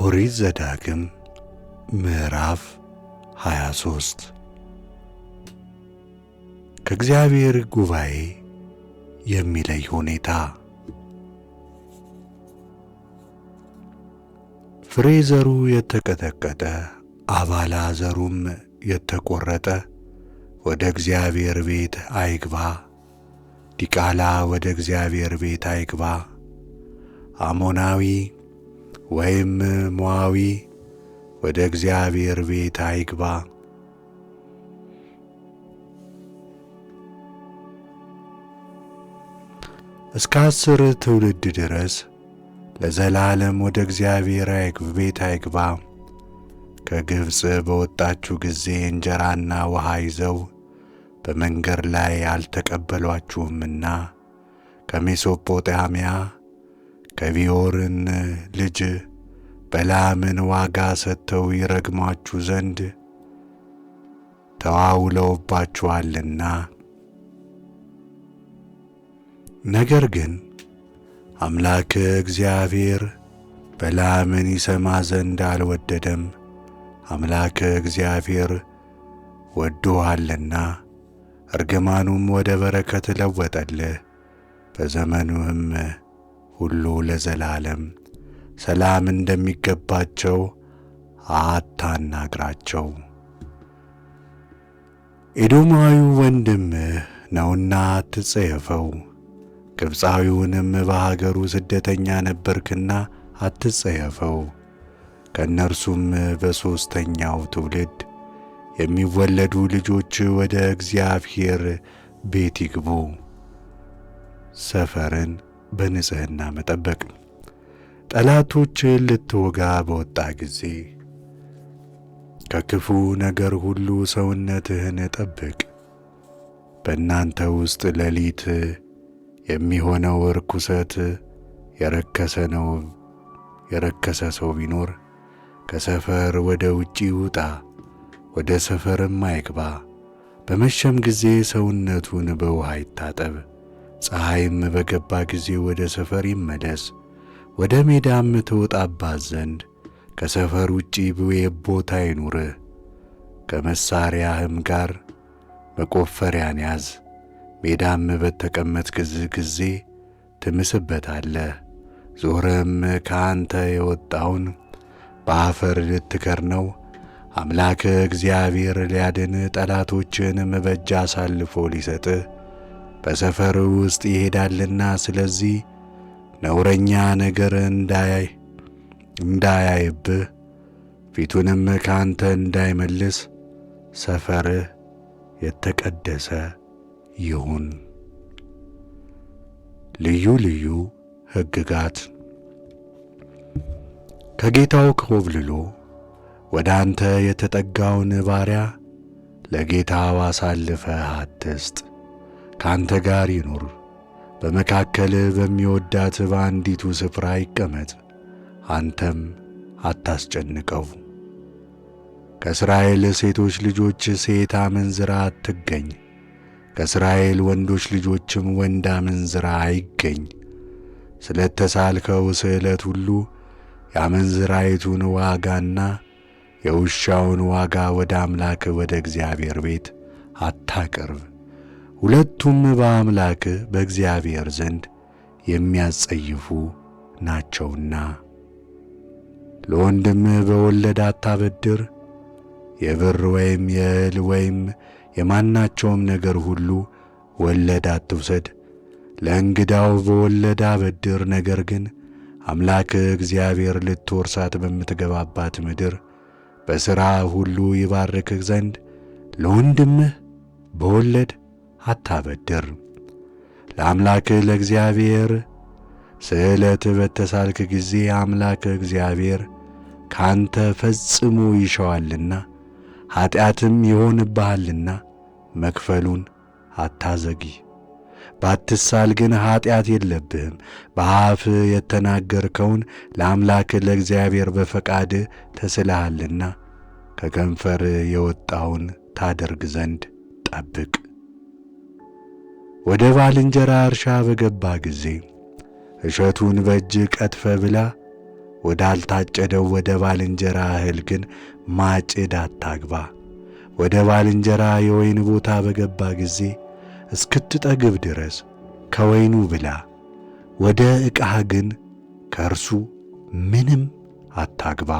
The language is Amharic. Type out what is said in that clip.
ኦሪት ዘዳግም ምዕራፍ 23 ከእግዚአብሔር ጉባኤ የሚለይ ሁኔታ። ፍሬ ዘሩ የተቀጠቀጠ አባላ ዘሩም የተቆረጠ ወደ እግዚአብሔር ቤት አይግባ። ዲቃላ ወደ እግዚአብሔር ቤት አይግባ። አሞናዊ ወይም ሞዓዊ ወደ እግዚአብሔር ቤት አይግባ። እስከ 10 ትውልድ ድረስ ለዘላለም ወደ እግዚአብሔር ቤት አይግባ። ከግብፅ በወጣችሁ ጊዜ እንጀራና ውሃ ይዘው በመንገድ ላይ አልተቀበሏችሁምና ከሜሶጶጣምያ ከቢዖርን ልጅ በላምን ዋጋ ሰጥተው ይረግሟችሁ ዘንድ ተዋውለውባችኋልና። ነገር ግን አምላክ እግዚአብሔር በላምን ይሰማ ዘንድ አልወደደም። አምላክ እግዚአብሔር ወዶሃልና እርግማኑም ወደ በረከት ለወጠልህ። በዘመኑህም ሁሉ ለዘላለም ሰላም እንደሚገባቸው አታናግራቸው። ኤዶማዊው ወንድምህ ነውና አትጸየፈው። ግብፃዊውንም በሀገሩ ስደተኛ ነበርክና አትጸየፈው። ከእነርሱም በሦስተኛው ትውልድ የሚወለዱ ልጆች ወደ እግዚአብሔር ቤት ይግቡ። ሰፈርን በንጽሕና መጠበቅ። ጠላቶችን ልትወጋ በወጣ ጊዜ ከክፉ ነገር ሁሉ ሰውነትህን ጠብቅ። በእናንተ ውስጥ ሌሊት የሚሆነው ርኩሰት የረከሰ ሰው ቢኖር ከሰፈር ወደ ውጪ ውጣ፣ ወደ ሰፈርም አይግባ። በመሸም ጊዜ ሰውነቱን በውሃ ይታጠብ። ፀሐይም በገባ ጊዜ ወደ ሰፈር ይመለስ። ወደ ሜዳም ትወጣባት ዘንድ ከሰፈር ውጪ ቦታ ይኑርህ። ከመሳሪያህም ጋር መቆፈሪያን ያዝ። ሜዳም በተቀመጥክ ጊዜ ትምስበታለህ። ዞረም ከአንተ የወጣውን በአፈር ልትከርነው። አምላክ እግዚአብሔር ሊያድን ጠላቶችንም በእጅ አሳልፎ ሊሰጥህ በሰፈር ውስጥ ይሄዳልና። ስለዚህ ነውረኛ ነገር እንዳያይብህ ፊቱንም ካንተ እንዳይመልስ ሰፈርህ የተቀደሰ ይሁን። ልዩ ልዩ ሕግጋት። ከጌታው ኮብልሎ ወደ አንተ የተጠጋውን ባሪያ ለጌታው አሳልፈህ አትስጥ። ካንተ ጋር ይኑር። በመካከል በሚወዳት በአንዲቱ ስፍራ ይቀመጥ። አንተም አታስጨንቀው። ከእስራኤል ሴቶች ልጆች ሴት አመንዝራ አትገኝ። ከእስራኤል ወንዶች ልጆችም ወንድ አመንዝራ አይገኝ። ስለተሳልከው ስዕለት ሁሉ የአመንዝራይቱን ዋጋና የውሻውን ዋጋ ወደ አምላክ ወደ እግዚአብሔር ቤት አታቅርብ። ሁለቱም በአምላክ በእግዚአብሔር ዘንድ የሚያስጸይፉ ናቸውና። ለወንድምህ በወለድ አታበድር። የብር ወይም የእህል ወይም የማናቸውም ነገር ሁሉ ወለድ አትውሰድ። ለእንግዳው በወለድ አበድር። ነገር ግን አምላክ እግዚአብሔር ልትወርሳት በምትገባባት ምድር በሥራ ሁሉ ይባርክህ ዘንድ ለወንድምህ በወለድ አታበድር። ለአምላክ ለእግዚአብሔር ስዕለት በተሳልክ ጊዜ አምላክ እግዚአብሔር ካንተ ፈጽሞ ይሸዋልና ኀጢአትም ይሆንብሃልና መክፈሉን አታዘግይ። ባትሳል ግን ኀጢአት የለብህም። በአፍ የተናገርከውን ለአምላክ ለእግዚአብሔር በፈቃድ ተስለሃልና ከከንፈር የወጣውን ታደርግ ዘንድ ጠብቅ። ወደ ባልንጀራ እርሻ በገባ ጊዜ እሸቱን በእጅ ቀጥፈ ብላ፣ ወዳልታጨደው ወደ ባልንጀራ እህል ግን ማጭድ አታግባ። ወደ ባልንጀራ የወይን ቦታ በገባ ጊዜ እስክትጠግብ ድረስ ከወይኑ ብላ፣ ወደ ዕቃህ ግን ከእርሱ ምንም አታግባ።